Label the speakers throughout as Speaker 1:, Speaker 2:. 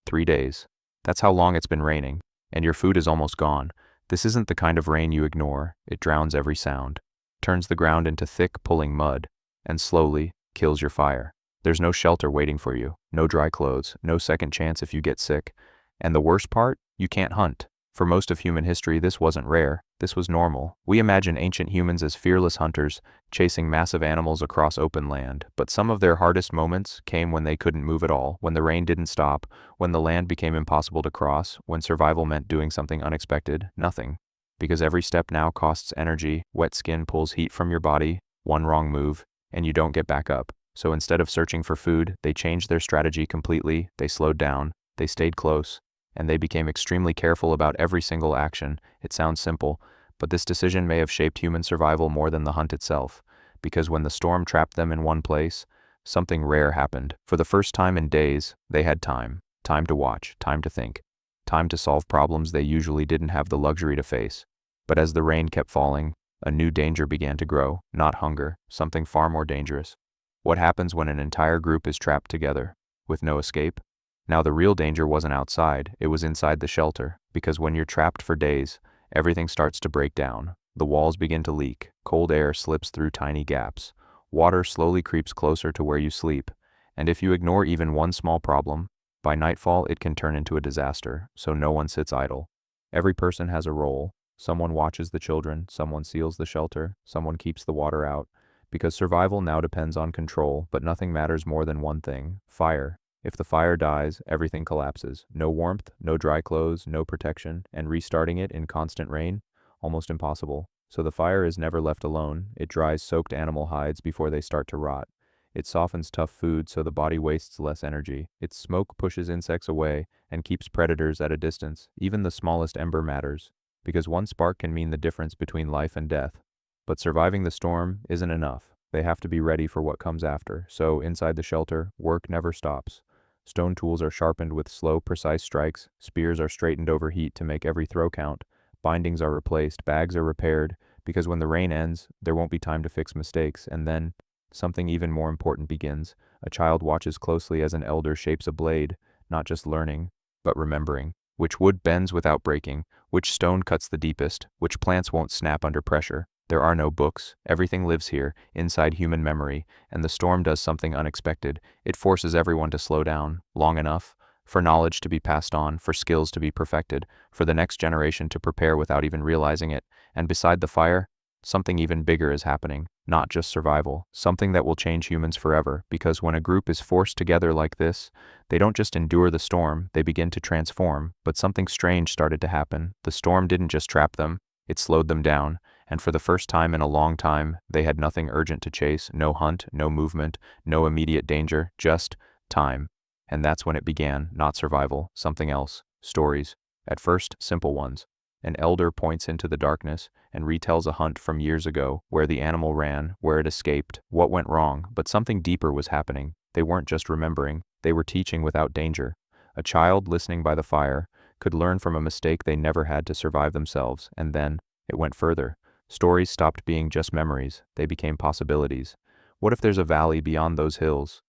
Speaker 1: 3 days. That's how long it's been raining, and your food is almost gone. This isn't the kind of rain you ignore. It drowns every sound, turns the ground into thick, pulling mud, and slowly kills your fire. There's no shelter waiting for you, no dry clothes, no second chance if you get sick. And the worst part? You can't hunt. For most of human history, this wasn't rare. This was normal. We imagine ancient humans as fearless hunters, chasing massive animals across open land. But some of their hardest moments came when they couldn't move at all, when the rain didn't stop, when the land became impossible to cross, when survival meant doing something unexpected, nothing. Because every step now costs energy, wet skin pulls heat from your body, one wrong move, and you don't get back up. So instead of searching for food, they changed their strategy completely. They slowed down, they stayed close, and they became extremely careful about every single action. It sounds simple, but this decision may have shaped human survival more than the hunt itself, because when the storm trapped them in one place, something rare happened. For the first time in days, they had time. Time to watch, time to think, time to solve problems they usually didn't have the luxury to face. But as the rain kept falling, a new danger began to grow, not hunger, something far more dangerous. What happens when an entire group is trapped together, with no escape? Now the real danger wasn't outside, it was inside the shelter, because when you're trapped for days, everything starts to break down. The walls begin to leak, cold air slips through tiny gaps, water slowly creeps closer to where you sleep, and if you ignore even one small problem, by nightfall it can turn into a disaster, so no one sits idle. Every person has a role. Someone watches the children, someone seals the shelter, someone keeps the water out, because survival now depends on control, but nothing matters more than one thing: fire. If the fire dies, everything collapses. No warmth, no dry clothes, no protection, and restarting it in constant rain? Almost impossible. So the fire is never left alone. It dries soaked animal hides before they start to rot. It softens tough food so the body wastes less energy. Its smoke pushes insects away and keeps predators at a distance. Even the smallest ember matters, because one spark can mean the difference between life and death. But surviving the storm isn't enough. They have to be ready for what comes after. So inside the shelter, work never stops. Stone tools are sharpened with slow, precise strikes, spears are straightened over heat to make every throw count, bindings are replaced, bags are repaired, because when the rain ends, there won't be time to fix mistakes, and then something even more important begins. A child watches closely as an elder shapes a blade, not just learning, but remembering. Which wood bends without breaking, which stone cuts the deepest, which plants won't snap under pressure. There are no books, everything lives here, inside human memory, and the storm does something unexpected. It forces everyone to slow down, long enough, for knowledge to be passed on, for skills to be perfected, for the next generation to prepare without even realizing it. And beside the fire, something even bigger is happening, not just survival, something that will change humans forever, because when a group is forced together like this, they don't just endure the storm, they begin to transform. But something strange started to happen. The storm didn't just trap them, it slowed them down, and for the first time in a long time, they had nothing urgent to chase, no hunt, no movement, no immediate danger, just time. And that's when it began, not survival, something else, stories. At first, simple ones. An elder points into the darkness and retells a hunt from years ago, where the animal ran, where it escaped, what went wrong, but something deeper was happening. They weren't just remembering, they were teaching without danger. A child listening by the fire could learn from a mistake they never had to survive themselves, and then it went further. Stories stopped being just memories, they became possibilities. What if there's a valley beyond those hills?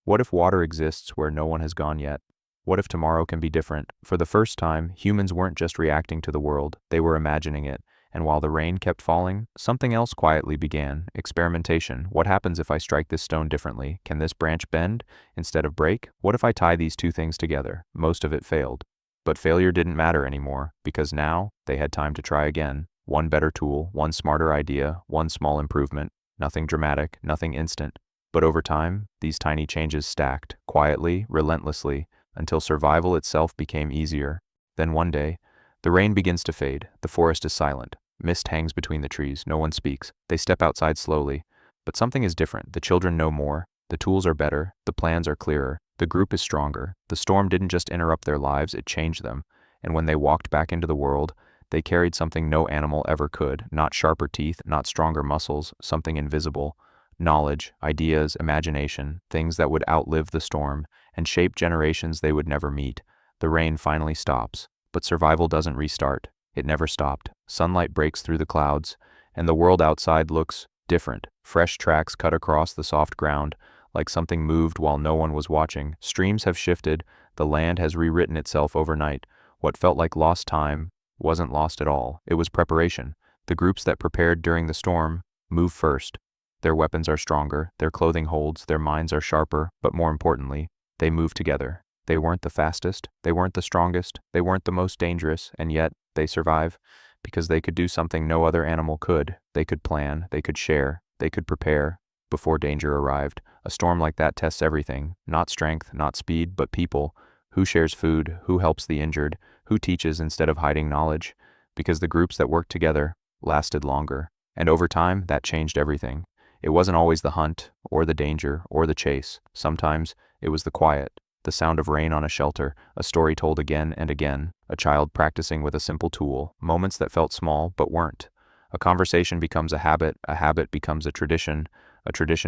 Speaker 1: What if water exists where no one has gone yet? What if tomorrow can be different? For the first time, humans weren't just reacting to the world, they were imagining it. And while the rain kept falling, something else quietly began: experimentation. What happens if I strike this stone differently? Can this branch bend instead of break? What if I tie these two things together? Most of it failed. But failure didn't matter anymore, because now they had time to try again. One better tool, one smarter idea, one small improvement. Nothing dramatic, nothing instant. But over time, these tiny changes stacked, quietly, relentlessly, until survival itself became easier. Then one day, the rain begins to fade, the forest is silent. Mist hangs between the trees, no one speaks. They step outside slowly. But something is different. The children know more, the tools are better, the plans are clearer, the group is stronger. The storm didn't just interrupt their lives, it changed them. And when they walked back into the world, they carried something no animal ever could, not sharper teeth, not stronger muscles, something invisible. Knowledge, ideas, imagination, things that would outlive the storm and shape generations they would never meet. The rain finally stops, but survival doesn't restart. It never stopped. Sunlight breaks through the clouds, and the world outside looks different. Fresh tracks cut across the soft ground, like something moved while no one was watching. Streams have shifted, the land has rewritten itself overnight. What felt like lost time wasn't lost at all, it was preparation. The groups that prepared during the storm move first. Their weapons are stronger, their clothing holds, their minds are sharper, but more importantly, they move together. They weren't the fastest, they weren't the strongest, they weren't the most dangerous, and yet they survive because they could do something no other animal could. They could plan, they could share, they could prepare before danger arrived. A storm like that tests everything, not strength, not speed, but people. Who shares food, who helps the injured, who teaches instead of hiding knowledge, because the groups that worked together lasted longer. And over time, that changed everything. It wasn't always the hunt, or the danger, or the chase. Sometimes it was the quiet, the sound of rain on a shelter, a story told again and again, a child practicing with a simple tool, moments that felt small but weren't. A conversation becomes a habit becomes a tradition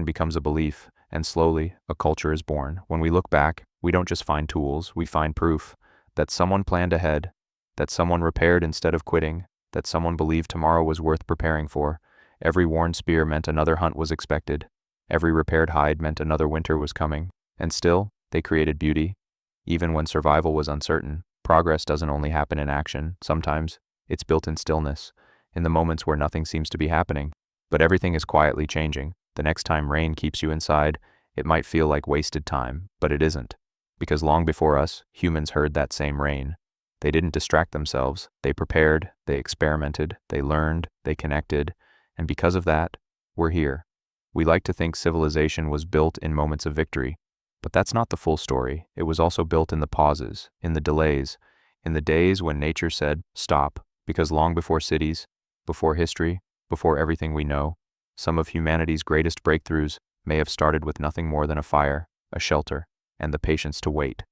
Speaker 1: becomes a belief, and slowly, a culture is born. When we look back, we don't just find tools, we find proof that someone planned ahead, that someone repaired instead of quitting, that someone believed tomorrow was worth preparing for. Every worn spear meant another hunt was expected. Every repaired hide meant another winter was coming. And still, they created beauty. Even when survival was uncertain, progress doesn't only happen in action. Sometimes, it's built in stillness, in the moments where nothing seems to be happening. But everything is quietly changing. The next time rain keeps you inside, it might feel like wasted time, but it isn't. Because long before us, humans heard that same rain. They didn't distract themselves. They prepared, they experimented, they learned, they connected. And because of that, we're here. We like to think civilization was built in moments of victory, but that's not the full story. It was also built in the pauses, in the delays, in the days when nature said, stop, because long before cities, before history, before everything we know, some of humanity's greatest breakthroughs may have started with nothing more than a fire, a shelter, and the patience to wait.